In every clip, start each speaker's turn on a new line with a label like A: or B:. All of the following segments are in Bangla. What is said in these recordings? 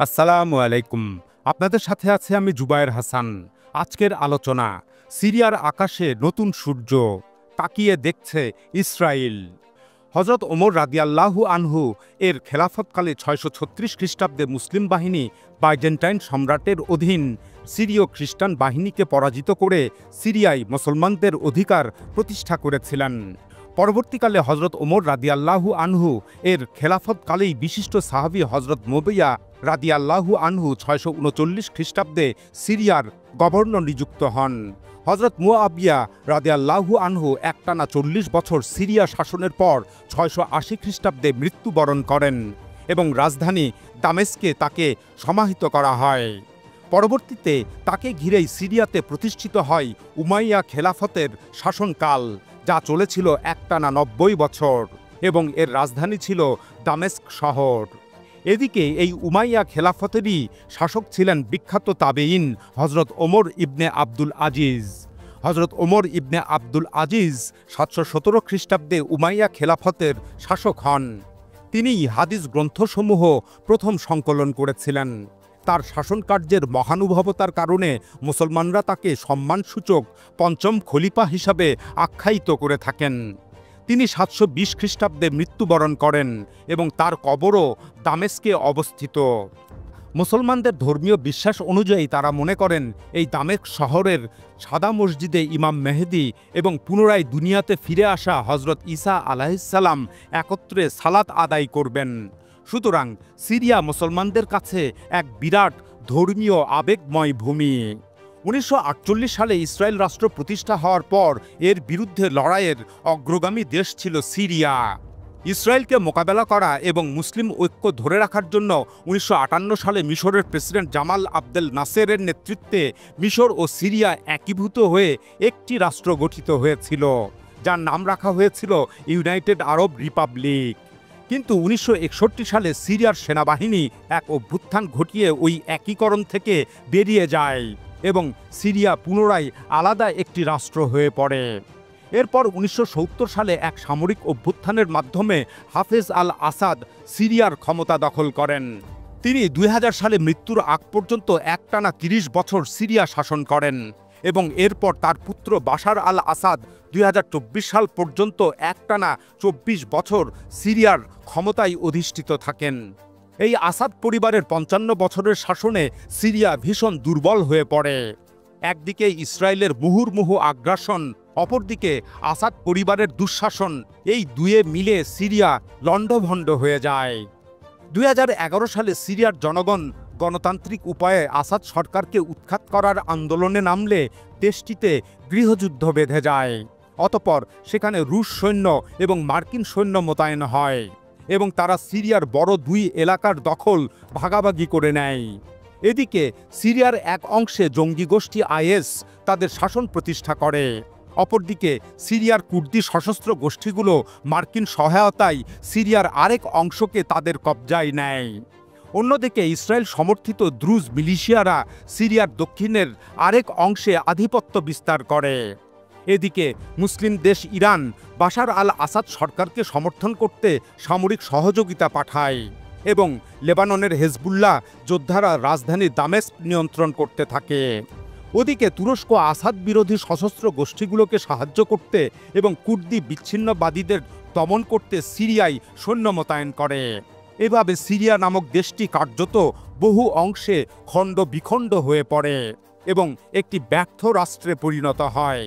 A: আসসালামু আলাইকুম। আপনাদের সাথে আছে আমি জুবায়ের হাসান। আজকের আলোচনা, সিরিয়ার আকাশে নতুন সূর্য, তাকিয়ে দেখছে ইসরায়েল। হযরত ওমর রাদিয়াল্লাহু আনহু এর খেলাফতকালে ৬৩৬ খ্রিস্টাব্দে মুসলিম বাহিনী বাইজেন্টাইন সম্রাটের অধীন সিরীয় খ্রিস্টান বাহিনীকে পরাজিত করে সিরিয়ায় মুসলমানদের অধিকার প্রতিষ্ঠা করেছিলেন। পরবর্তীকালে হযরত ওমর রাদিয়াল্লাহু আনহু এর খেলাফতকালেই বিশিষ্ট সাহাবী হযরত মুআবিয়া রাদিয়াল্লাহু আনহু ৬৩৯ খ্রিস্টাব্দে সিরিয়ার গভর্নর নিযুক্ত হন। হযরত মুআবিয়া রাদিয়াল্লাহু আনহু একটানা ৪০ বছর সিরিয়া শাসনের পর ৬৮০ খ্রিস্টাব্দে মৃত্যুবরণ করেন এবং রাজধানী দামেস্কে তাকে সমাহিত করা হয়। পরবর্তীতে তাকে ঘিরেই সিরিয়াতে প্রতিষ্ঠিত হয় উমাইয়া খেলাফতের শাসনকাল, যা চলেছিল একটানা ৯০ বছর এবং এর রাজধানী ছিল দামেস্ক শহর। এদিকে এই উমাইয়া খেলাফতেরই শাসক ছিলেন বিখ্যাত তাবেঈন হযরত ওমর ইবনে আব্দুল আজিজ। হযরত ওমর ইবনে আব্দুল আজিজ ৭১৭ খ্রিস্টাব্দে উমাইয়া খেলাফতের শাসক হন। তিনি হাদিস গ্রন্থসমূহ প্রথম সংকলন করেছিলেন। তার শাসনকার্যের মহানুভবতার কারণে মুসলমানরা তাকে সম্মানসূচক পঞ্চম খলিফা হিসাবে আখ্যায়িত করে থাকেন। তিনি ৭২০ খ্রিস্টাব্দে মৃত্যুবরণ করেন এবং তার কবরও দামেস্কে অবস্থিত। মুসলমানদের ধর্মীয় বিশ্বাস অনুযায়ী তারা মনে করেন এই দামেস্ক শহরের সাদা মসজিদে ইমাম মেহেদী এবং পুনরায় দুনিয়াতে ফিরে আসা হযরত ঈসা আলাইহিসসালাম একত্রে সালাত আদায় করবেন। সুতরাং সিরিয়া মুসলমানদের কাছে এক বিরাট ধর্মীয় আবেগময় ভূমি। ১৯৪৮ সালে ইসরায়েল রাষ্ট্র প্রতিষ্ঠা হওয়ার পর এর বিরুদ্ধে লড়াইয়ের অগ্রগামী দেশ ছিল সিরিয়া। ইসরায়েলকে মোকাবেলা করা এবং মুসলিম ঐক্য ধরে রাখার জন্য ১৯৫৮ সালে মিশরের প্রেসিডেন্ট জামাল আবদেল নাসেরের নেতৃত্বে মিশর ও সিরিয়া একীভূত হয়ে একটি রাষ্ট্র গঠিত হয়েছিল, যার নাম রাখা হয়েছিল ইউনাইটেড আরব রিপাবলিক। কিন্তু ১৯৬১ সালে সিরিয়ার সেনাবাহিনী এক অভ্যুত্থান ঘটিয়ে ওই একীকরণ থেকে বেরিয়ে যায় এবং সিরিয়া পুনরায় আলাদা একটি রাষ্ট্র হয়ে পড়ে। এরপর ১৯৭০ সালে এক সামরিক অভ্যুত্থানের মাধ্যমে হাফেজ আল আসাদ সিরিয়ার ক্ষমতা দখল করেন। তিনি ২০০০ সালে মৃত্যুর আগ পর্যন্ত একটানা ৩০ বছর সিরিয়া শাসন করেন এবং এরপর তার পুত্র বাশার আল আসাদ ২০২৪ সাল পর্যন্ত একটানা ২৪ বছর সিরিয়ার ক্ষমতায় অধিষ্ঠিত থাকেন। এই আসাদ পরিবারের ৫৫ বছরের শাসনে সিরিয়া ভীষণ দুর্বল হয়ে পড়ে। একদিকে ইসরায়েলের মুহুর্মুহু আগ্রাসন, অপরদিকে আসাদ পরিবারের দুঃশাসন, এই দুয়ে মিলে সিরিয়া লণ্ডভণ্ড হয়ে যায়। ২০১১ সালে সিরিয়ার জনগণ গণতান্ত্রিক উপায়ে আসাদ সরকারকে উৎখাত করার আন্দোলনে নামলে দেশটিতে গৃহযুদ্ধ বেঁধে যায়। অতঃপর সেখানে রুশ সৈন্য এবং মার্কিন সৈন্য মোতায়েন হয় এবং তারা সিরিয়ার বড় দুই এলাকার দখল ভাগাভাগি করে নেয়। এদিকে সিরিয়ার এক অংশে জঙ্গি গোষ্ঠী আইএস তাদের শাসন প্রতিষ্ঠা করে। অপরদিকে সিরিয়ার কুর্দি সশস্ত্র গোষ্ঠীগুলো মার্কিন সহায়তায় সিরিয়ার আরেক অংশকে তাদের কবজায় নেয়। অন্যদিকে ইসরায়েল সমর্থিত দ্রুজ মিলিশিয়ারা সিরিয়ার দক্ষিণের আরেক অংশে আধিপত্য বিস্তার করে। এদিকে মুসলিম দেশ ইরান বাশার আল আসাদ সরকারকে সমর্থন করতে সামরিক সহযোগিতা পাঠায় এবং লেবাননের হেজবুল্লাহ যোদ্ধারা রাজধানী দামেস্ক নিয়ন্ত্রণ করতে থাকে। ওদিকে তুরস্ক আসাদ বিরোধী সশস্ত্র গোষ্ঠীগুলোকে সাহায্য করতে এবং কুর্দি বিচ্ছিন্নবাদীদের দমন করতে সিরিয়ায় সৈন্য মোতায়েন করে। এভাবে সিরিয়া নামক দেশটি কার্যত বহু অংশে খণ্ড বিখণ্ড হয়ে পড়ে এবং একটি ব্যর্থ রাষ্ট্রে পরিণত হয়।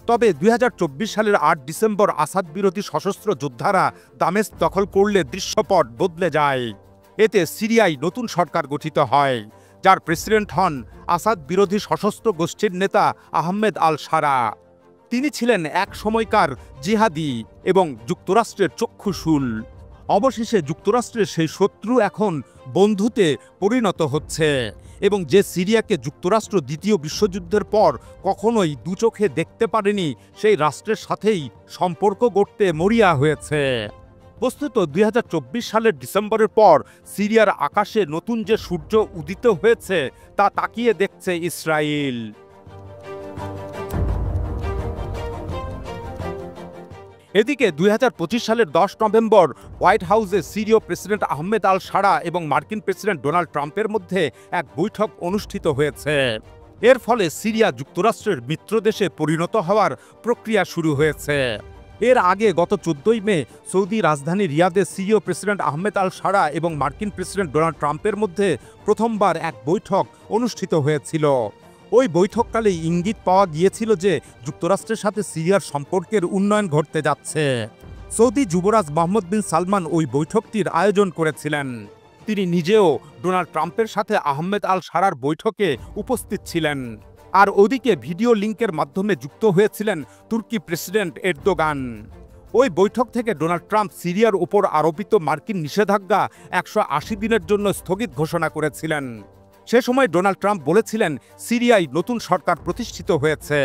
A: তবে ২০২৪ সালের ৮ ডিসেম্বর আসাদ বিরোধী সশস্ত্র যোদ্ধারা দামেস্ক দখল করলে দৃশ্যপট বদলে যায়। এতে সিরিয়ায় নতুন সরকার গঠিত হয়, যার প্রেসিডেন্ট হন আসাদ বিরোধী সশস্ত্র গোষ্ঠীর নেতা আহমেদ আল সারা। তিনি ছিলেন এক সময়কার জিহাদি এবং যুক্তরাষ্ট্রের চক্ষুশূল। অবশেষে যুক্তরাষ্ট্রের সেই শত্রু এখন বন্ধুতে পরিণত হচ্ছে এবং যে সিরিয়াকে যুক্তরাষ্ট্র দ্বিতীয় বিশ্বযুদ্ধের পর কখনোই দুচোখে দেখতে পারেনি, সেই রাষ্ট্রের সাথেই সম্পর্ক গড়তে মরিয়া হয়েছে। বস্তুত ২০২৪ সালের ডিসেম্বরের পর সিরিয়ার আকাশে নতুন যে সূর্য উদিত হয়েছে তা তাকিয়ে দেখছে ইসরায়েল। এদিকে 2025 সালের 10 নভেম্বর হোয়াইট হাউসে সিরীয় প্রেসিডেন্ট আহমেদ আল শারা এবং মার্কিন প্রেসিডেন্ট ডোনাল্ড ট্রাম্পের মধ্যে এক বৈঠক অনুষ্ঠিত হয়েছে। এর ফলে সিরিয়া যুক্তরাষ্ট্রের মিত্রদেশে পরিণত হওয়ার প্রক্রিয়া শুরু হয়েছে। এর আগে গত 14 মে সৌদি রাজধানী রিয়াদে সিরীয় প্রেসিডেন্ট আহমেদ আল শারা এবং মার্কিন প্রেসিডেন্ট ডোনাল্ড ট্রাম্পের মধ্যে প্রথমবার এক বৈঠক অনুষ্ঠিত হয়েছিল। ওই বৈঠককালে ইঙ্গিত পাওয়া গিয়েছিল যে যুক্তরাষ্ট্রের সাথে সিরিয়ার সম্পর্কের উন্নয়ন ঘটতে যাচ্ছে। সৌদি যুবরাজ মোহাম্মদ বিন সালমান ওই বৈঠকটির আয়োজন করেছিলেন। তিনি নিজেও ডোনাল্ড ট্রাম্পের সাথে আহমেদ আল শারার বৈঠকে উপস্থিত ছিলেন। আর ওদিকে ভিডিও লিঙ্কের মাধ্যমে যুক্ত হয়েছিলেন তুর্কি প্রেসিডেন্ট এরদোগান। ওই বৈঠক থেকে ডোনাল্ড ট্রাম্প সিরিয়ার উপর আরোপিত মার্কিন নিষেধাজ্ঞা 180 দিনের জন্য স্থগিত ঘোষণা করেছিলেন। সে সময় ডোনাল্ড ট্রাম্প বলেছিলেন, সিরিয়ায় নতুন সরকার প্রতিষ্ঠিত হয়েছে,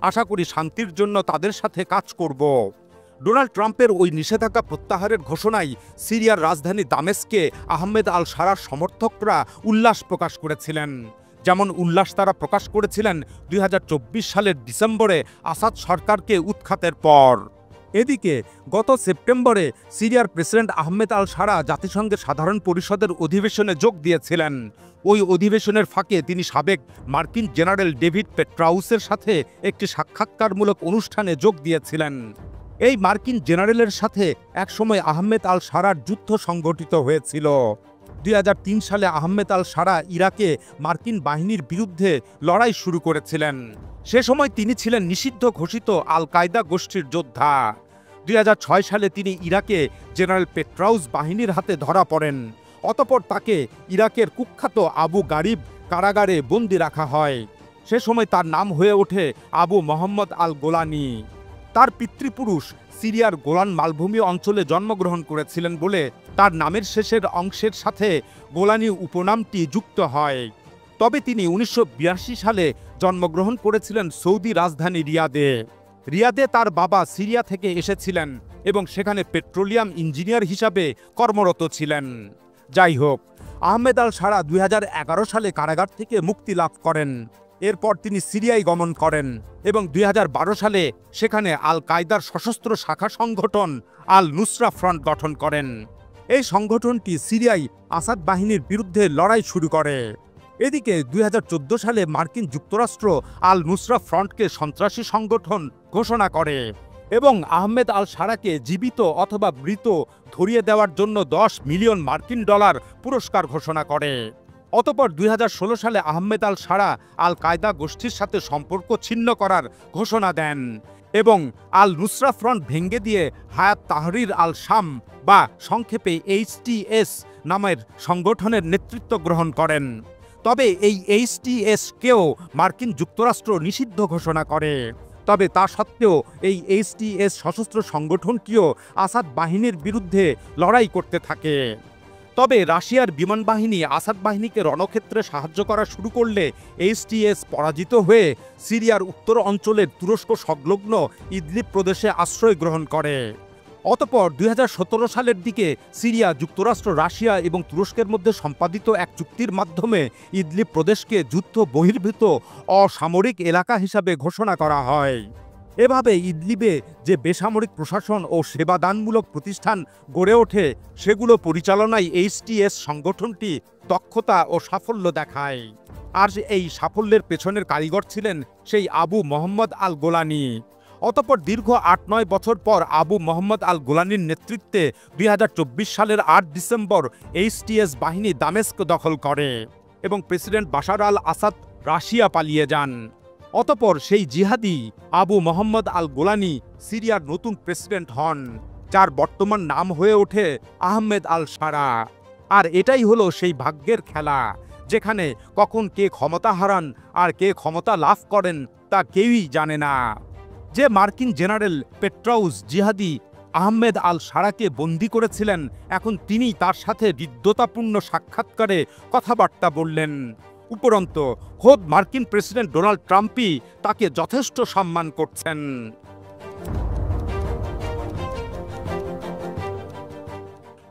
A: আশা করি শান্তির জন্য তাদের সাথে কাজ করব। ডোনাল্ড ট্রাম্পের ওই নিষেধাজ্ঞা প্রত্যাহারের ঘোষণায় সিরিয়ার রাজধানী দামেস্কে আহমেদ আল শারার সমর্থকরা উল্লাস প্রকাশ করেছিলেন। যেমন উল্লাস তারা প্রকাশ করেছিলেন 2024 সালের ডিসেম্বরে আসাদ সরকারকে উৎখাতের পর। এদিকে গত সেপ্টেম্বরে সিরিয়ার প্রেসিডেন্ট আহমেদ আল শারা জাতিসংঘের সাধারণ পরিষদের অধিবেশনে যোগ দিয়েছিলেন। ওই অধিবেশনের ফাঁকে তিনি সাবেক মার্কিন জেনারেল ডেভিড পেট্রাউসের সাথে একটি সাক্ষাৎকারমূলক অনুষ্ঠানে যোগ দিয়েছিলেন। এই মার্কিন জেনারেলের সাথে একসময় আহমেদ আল শারার যুদ্ধ সংগঠিত হয়েছিল। 2003 সালে আহমেদ আল শারা ইরাকে মার্কিন বাহিনীর বিরুদ্ধে লড়াই শুরু করেছিলেন। সে সময় তিনি ছিলেন নিষিদ্ধ ঘোষিত আল কায়দা গোষ্ঠীর যোদ্ধা। 2006 সালে তিনি ইরাকে জেনারেল পেট্রাউস বাহিনীর হাতে ধরা পড়েন। অতঃপর তাকে ইরাকের কুখ্যাত আবু গারিব কারাগারে বন্দি রাখা হয়। সে সময় তার নাম হয়ে ওঠে আবু মোহাম্মদ আল গোলানি। তার পিতৃপুরুষ সিরিয়ার গোলান মালভূমি অঞ্চলে জন্মগ্রহণ করেছিলেন বলে তার নামের শেষের অংশের সাথে গোলানি উপনামটি যুক্ত হয়। তবে তিনি 1982 সালে জন্মগ্রহণ করেছিলেন সৌদি রাজধানী রিয়াদে। রিয়াদে তার বাবা সিরিয়া থেকে এসেছিলেন এবং সেখানে পেট্রোলিয়াম ইঞ্জিনিয়ার হিসাবে কর্মরত ছিলেন। যাই হোক, আহমেদ আল শারা 2011 সালে কারাগার থেকে মুক্তি লাভ করেন। এরপর তিনি সিরিয়ায় গমন করেন এবং 2012 সালে সেখানে আল কায়দার সশস্ত্র শাখা সংগঠন আল নুসরা ফ্রন্ট গঠন করেন। এই সংগঠনটি সিরিয়ায় আসাদ বাহিনীর বিরুদ্ধে লড়াই শুরু করে। এদিকে 2014 সালে মার্কিন যুক্তরাষ্ট্র আল নুসরা ফ্রন্টকে সন্ত্রাসী সংগঠন ঘোষণা করে এবং আহমেদ আল শারাকে জীবিত অথবা মৃত ধরিয়ে দেওয়ার জন্য $10 মিলিয়ন পুরস্কার ঘোষণা করে। অতঃপর 2016 সালে আহমেদ আল শারা আল কায়দা গোষ্ঠীর সাথে সম্পর্ক ছিন্ন করার ঘোষণা দেন এবং আল নুসরা ফ্রন্ট ভেঙে দিয়ে হায়াত তাহরির আল শাম বা সংক্ষেপে HTS নামের সংগঠনের নেতৃত্ব গ্রহণ করেন। তবে এই HTS-কেও মার্কিন যুক্তরাষ্ট্র নিষিদ্ধ ঘোষণা করে। তবে তা সত্ত্বেও এই HTS সশস্ত্র সংগঠনটিও আসাদ বাহিনীর বিরুদ্ধে লড়াই করতে থাকে। তবে রাশিয়ার বিমান বাহিনী আসাদ বাহিনীকে রণক্ষেত্রে সাহায্য করা শুরু করলে HTS পরাজিত হয়ে সিরিয়ার উত্তর অঞ্চলের তুরস্ক সংলগ্ন ইদলিব প্রদেশে আশ্রয় গ্রহণ করে। অতঃপর 2017 সালের দিকে সিরিয়া, যুক্তরাষ্ট্র, রাশিয়া এবং তুরস্কের মধ্যে সম্পাদিত এক চুক্তির মাধ্যমে ইদলিব প্রদেশকে যুদ্ধ বহির্ভূত অসামরিক এলাকা হিসাবে ঘোষণা করা হয়। এভাবে ইদলিবে যে বেসামরিক প্রশাসন ও সেবাদানমূলক প্রতিষ্ঠান গড়ে ওঠে সেগুলো পরিচালনায় HTS সংগঠনটি দক্ষতা ও সাফল্য দেখায়। আর এই সাফল্যের পেছনের কারিগর ছিলেন সেই আবু মোহাম্মদ আল গোলানি। অতঃপর দীর্ঘ 8-9 বছর পর আবু মোহাম্মদ আল গোলানির নেতৃত্বে 2024 সালের 8 ডিসেম্বর HTS বাহিনী দামেস্ক দখল করে এবং প্রেসিডেন্ট বাশার আল আসাদ রাশিয়া পালিয়ে যান। অতঃপর সেই জিহাদি আবু মোহাম্মদ আল গোলানি সিরিয়ার নতুন প্রেসিডেন্ট হন, যার বর্তমান নাম হয়ে ওঠে আহমেদ আল শারা। আর এটাই হলো সেই ভাগ্যের খেলা, যেখানে কখন কে ক্ষমতা হারান আর কে ক্ষমতা লাভ করেন তা কেউই জানে না। যে মার্কিন জেনারেল পেট্রাউস জিহাদি আহমেদ আল শারাকে বন্দী করেছিলেন, এখন তিনি তার সাথে হৃদ্যতাপূর্ণ সাক্ষাৎকারে কথাবার্তা বললেন। উপরন্ত খোদ মার্কিন প্রেসিডেন্ট ডোনাল্ড ট্রাম্পই তাকে যথেষ্ট সম্মান করছেন।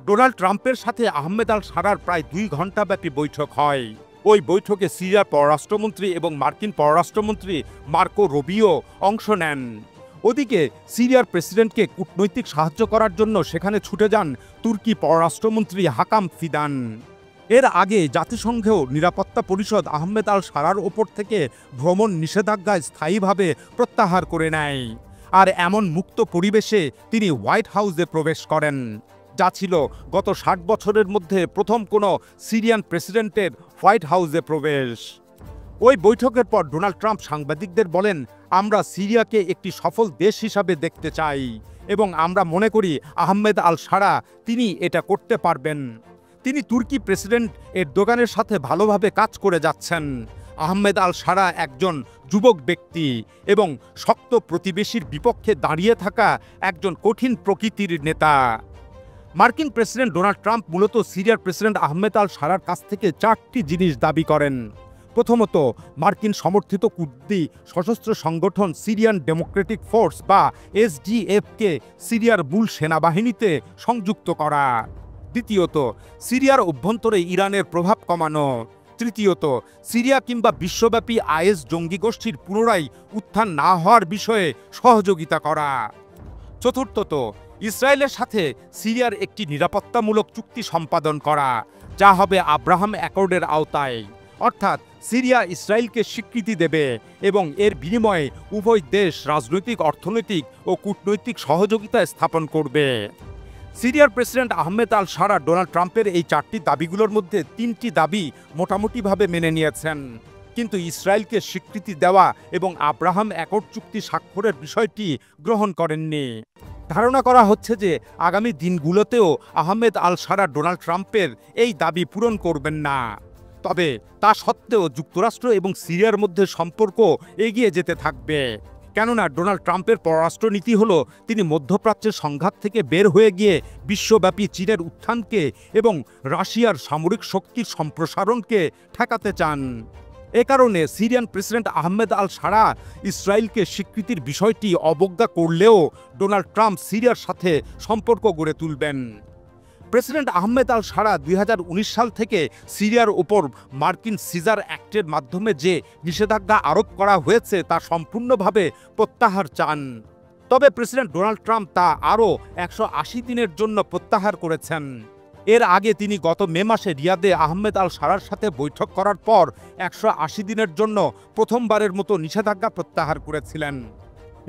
A: ডোনাল্ড ট্রাম্পের সাথে আহমেদ আল শারার প্রায় 2 ঘণ্টাব্যাপী বৈঠক হয়। ওই বৈঠকে সিরিয়ার পররাষ্ট্রমন্ত্রী এবং মার্কিন পররাষ্ট্রমন্ত্রী মার্কো রুবিও অংশ নেন। ওদিকে সিরিয়ার প্রেসিডেন্টকে কূটনৈতিক সাহায্য করার জন্য সেখানে ছুটে যান তুর্কি পররাষ্ট্রমন্ত্রী হাকাম ফিদান। এর আগে জাতিসংঘেও নিরাপত্তা পরিষদ আহমেদ আল সারার ওপর থেকে ভ্রমণ নিষেধাজ্ঞা স্থায়ীভাবে প্রত্যাহার করে নেয়। আর এমন মুক্ত পরিবেশে তিনি হোয়াইট হাউসে প্রবেশ করেন, যা ছিল গত ৬০ বছরের মধ্যে প্রথম কোনো সিরিয়ান প্রেসিডেন্টের হোয়াইট হাউসে প্রবেশ। ওই বৈঠকের পর ডোনাল্ড ট্রাম্প সাংবাদিকদের বলেন, আমরা সিরিয়াকে একটি সফল দেশ হিসাবে দেখতে চাই এবং আমরা মনে করি আহমেদ আল সারা তিনি এটা করতে পারবেন। তিনি তুর্কি প্রেসিডেন্ট এরদোগানের সাথে ভালোভাবে কাজ করে যাচ্ছেন। আহমেদ আল সারা একজন যুবক ব্যক্তি এবং শক্ত প্রতিবেশীর বিপক্ষে দাঁড়িয়ে থাকা একজন কঠিন প্রকৃতির নেতা। মার্কিন প্রেসিডেন্ট ডোনাল্ড ট্রাম্প মূলত সিরিয়ার প্রেসিডেন্ট আহমেদ আল সারার কাছ থেকে ৪টি জিনিস দাবি করেন। প্রথমত, মার্কিন সমর্থিত কুর্দি সশস্ত্র সংগঠন সিরিয়ান ডেমোক্রেটিক ফোর্স বা এসডিএফকে সিরিয়ার মূল সেনাবাহিনীতে সংযুক্ত করা। দ্বিতীয়ত, সিরিয়ার অভ্যন্তরে ইরানের প্রভাব কমানো। তৃতীয়ত, সিরিয়া কিংবা বিশ্বব্যাপী আইএস জঙ্গি গোষ্ঠীর পুনরায় উত্থান না হওয়ার বিষয়ে সহযোগিতা করা। চতুর্থত, ইসরায়েলের সাথে সিরিয়ার একটি নিরাপত্তামূলক চুক্তি সম্পাদন করা, যা হবে আব্রাহাম অ্যাকর্ডের আওতায়, অর্থাৎ সিরিয়া ইসরায়েলকে স্বীকৃতি দেবে এবং এর বিনিময়ে উভয় দেশ রাজনৈতিক, অর্থনৈতিক ও কূটনৈতিক সহযোগিতা স্থাপন করবে। সিরিয়ার প্রেসিডেন্ট আহমেদ আল সারা ডোনাল্ড ট্রাম্পের এই 4টি দাবিগুলোর মধ্যে 3টি দাবি মোটামুটিভাবে মেনে নিয়েছেন, কিন্তু ইসরায়েলকে স্বীকৃতি দেওয়া এবং আব্রাহাম অ্যাকর্ড চুক্তি স্বাক্ষরের বিষয়টি গ্রহণ করেননি। ধারণা করা হচ্ছে যে আগামী দিনগুলোতেও আহমেদ আল সারা ডোনাল্ড ট্রাম্পের এই দাবি পূরণ করবেন না। তবে তা সত্ত্বেও যুক্তরাষ্ট্র এবং সিরিয়ার মধ্যে সম্পর্ক এগিয়ে যেতে থাকবে, কেননা ডোনাল্ড ট্রাম্পের পররাষ্ট্রনীতি হল তিনি মধ্যপ্রাচ্যের সংঘাত থেকে বের হয়ে গিয়ে বিশ্বব্যাপী চীনের উত্থানকে এবং রাশিয়ার সামরিক শক্তির সম্প্রসারণকে ঠেকাতে চান। এ কারণে সিরিয়ান প্রেসিডেন্ট আহমেদ আল সারা ইসরায়েলকে স্বীকৃতির বিষয়টি অবজ্ঞা করলেও ডোনাল্ড ট্রাম্প সিরিয়ার সাথে সম্পর্ক গড়ে তুলবেন। প্রেসিডেন্ট আহমেদ আল সারা ২০১৯ সাল থেকে সিরিয়ার ওপর মার্কিন সিজার অ্যাক্টের মাধ্যমে যে নিষেধাজ্ঞা আরোপ করা হয়েছে তা সম্পূর্ণভাবে প্রত্যাহার চান। তবে প্রেসিডেন্ট ডোনাল্ড ট্রাম্প তা আরও ১৮০ দিনের জন্য প্রত্যাহার করেছেন। এর আগে তিনি গত মে মাসে রিয়াদে আহমেদ আল সারার সাথে বৈঠক করার পর ১৮০ দিনের জন্য প্রথমবারের মতো নিষেধাজ্ঞা প্রত্যাহার করেছিলেন।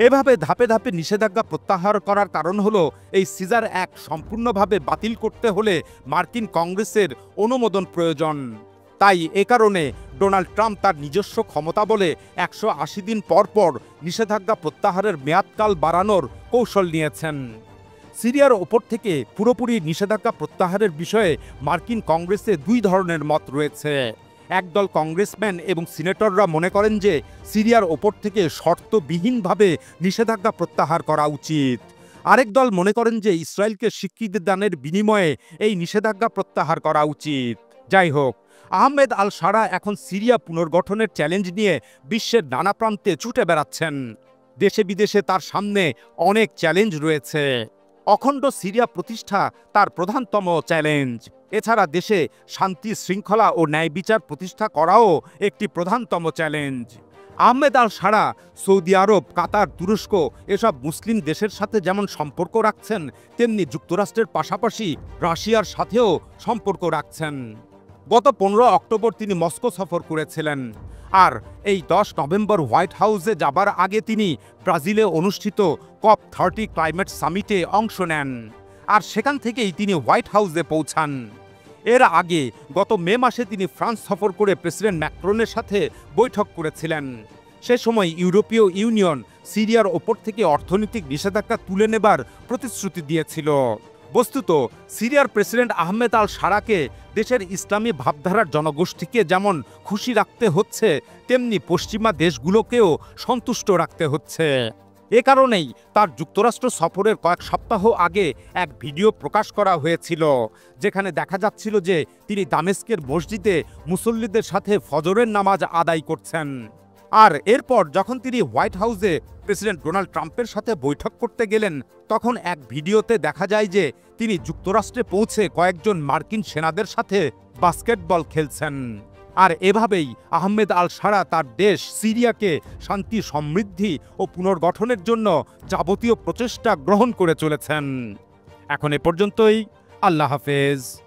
A: এভাবে ধাপে ধাপে নিষেধাজ্ঞা প্রত্যাহার করার কারণ হলো এই সিজার অ্যাক্ট সম্পূর্ণভাবে বাতিল করতে হলে মার্কিন কংগ্রেসের অনুমোদন প্রয়োজন। তাই এ কারণে ডোনাল্ড ট্রাম্প তার নিজস্ব ক্ষমতা বলে ১৮০ দিন পর পর নিষেধাজ্ঞা প্রত্যাহারের মেয়াদকাল বাড়ানোর কৌশল নিয়েছেন। সিরিয়ার ওপর থেকে পুরোপুরি নিষেধাজ্ঞা প্রত্যাহারের বিষয়ে মার্কিন কংগ্রেসে ২ ধরনের মত রয়েছে। একদল কংগ্রেসম্যান এবং সিনেটররা মনে করেন যে সিরিয়ার ওপর থেকে শর্তবিহীনভাবে নিষেধাজ্ঞা প্রত্যাহার করা উচিত। আরেক দল মনে করেন যে ইসরায়েলকে স্বীকৃতি দানের বিনিময়ে এই নিষেধাজ্ঞা প্রত্যাহার করা উচিত। যাই হোক, আহমেদ আল সারা এখন সিরিয়া পুনর্গঠনের চ্যালেঞ্জ নিয়ে বিশ্বের নানা প্রান্তে ছুটে বেড়াচ্ছেন। দেশে বিদেশে তার সামনে অনেক চ্যালেঞ্জ রয়েছে। অখণ্ড সিরিয়া প্রতিষ্ঠা তার প্রধানতম চ্যালেঞ্জ। এছাড়া দেশে শান্তি, শৃঙ্খলা ও ন্যায় বিচার প্রতিষ্ঠা করাও একটি প্রধানতম চ্যালেঞ্জ। আহমেদ আল সারা সৌদি আরব, কাতার, তুরস্ক এসব মুসলিম দেশের সাথে যেমন সম্পর্ক রাখছেন, তেমনি যুক্তরাষ্ট্রের পাশাপাশি রাশিয়ার সাথেও সম্পর্ক রাখছেন। গত ১৫ অক্টোবর তিনি মস্কো সফর করেছিলেন, আর এই ১০ নভেম্বর হোয়াইট হাউসে যাবার আগে তিনি ব্রাজিলে অনুষ্ঠিত COP30 ক্লাইমেট সামিটে অংশ নেন, আর সেখান থেকেই তিনি হোয়াইট হাউসে পৌঁছান। এর আগে গত মে মাসে তিনি ফ্রান্স সফর করে প্রেসিডেন্ট ম্যাক্রনের সাথে বৈঠক করেছিলেন। সে সময় ইউরোপীয় ইউনিয়ন সিরিয়ার ওপর থেকে অর্থনৈতিক নিষেধাজ্ঞা তুলে নেবার প্রতিশ্রুতি দিয়েছিল। বস্তুত সিরিয়ার প্রেসিডেন্ট আহমেদ আল সারাকে দেশের ইসলামী ভাবধারার জনগোষ্ঠীকে যেমন খুশি রাখতে হচ্ছে, তেমনি পশ্চিমা দেশগুলোকেও সন্তুষ্ট রাখতে হচ্ছে। এ কারণেই তার যুক্তরাষ্ট্র সফরের কয়েক সপ্তাহ আগে এক ভিডিও প্রকাশ করা হয়েছিল, যেখানে দেখা যাচ্ছিল যে তিনি দামেস্কের মসজিদে মুসল্লিদের সাথে ফজরের নামাজ আদায় করছেন। আর এরপর যখন তিনি হোয়াইট হাউসে প্রেসিডেন্ট ডোনাল্ড ট্রাম্পের সাথে বৈঠক করতে গেলেন, তখন এক ভিডিওতে দেখা যায় যে তিনি যুক্তরাষ্ট্রে পৌঁছে কয়েকজন মার্কিন সেনাদের সাথে বাস্কেটবল খেলছেন। আর এভাবেই আহমেদ আল সারা তার দেশ সিরিয়াকে শান্তি, সমৃদ্ধি ও পুনর্গঠনের জন্য যাবতীয় প্রচেষ্টা গ্রহণ করে চলেছেন। এখন এ পর্যন্তই। আল্লাহ হাফেজ।